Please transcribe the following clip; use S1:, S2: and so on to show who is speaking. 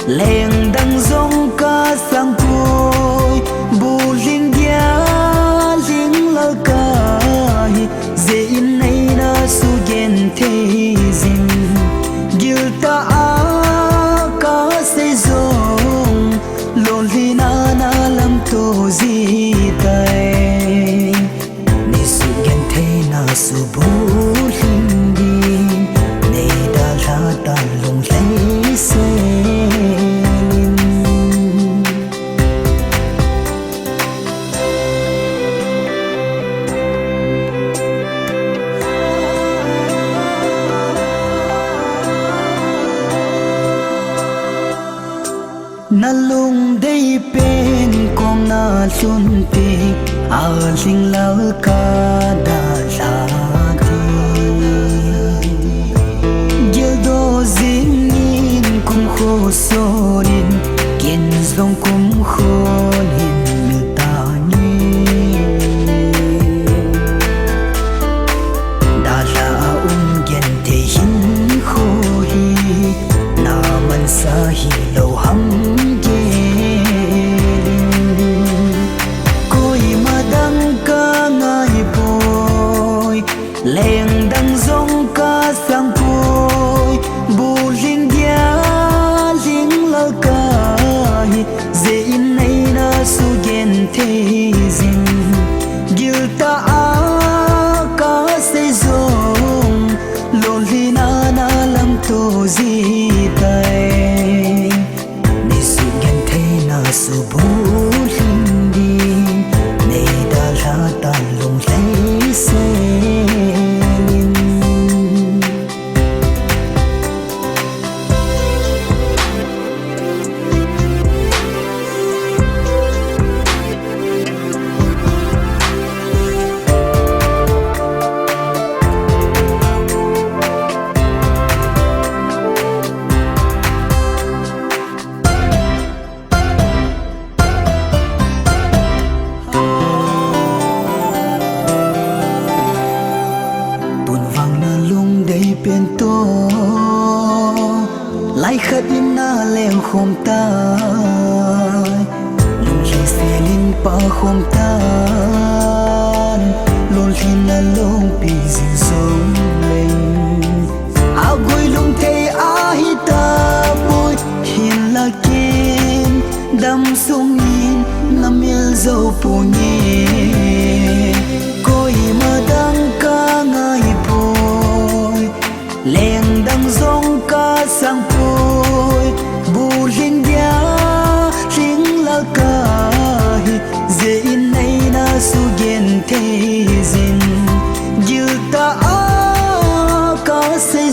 S1: leng dang zong ca sang côi bu linh dia linh la ca dễ in nay na su gen thế zin gil ta a ca se zong lon li na na lam to zi tai ni su gen thế na su bu linh đi nay đã ra ta lung lấy se na lung day pen kong na lun ti a ling lao ka da la ti gil do zin nin kum kho sonin ken zong kum kho nin mi ta ni da la gen te hin kho hi na man sa hi lo ham leng dang zong ca sang côi bu linh dia linh la ca dễ in nay na su gen thế zin gil ta a ca se zong lon li na na lam to zi tai ni su gen thế na su bu linh đi nay da ra ta lung lấy se bên to lại khát in na leng khom ta lung khi xe linh pa khom ta lung khi na lung pi zin sông lên a goi lung te a hi ta bôi hin la ken đam sung in na mil dâu pu nhé coi mà đang ca ngay leng dang zong ca sang côi bu linh dia linh la ca dễ in nay na su gen thế zin gil ta a ca se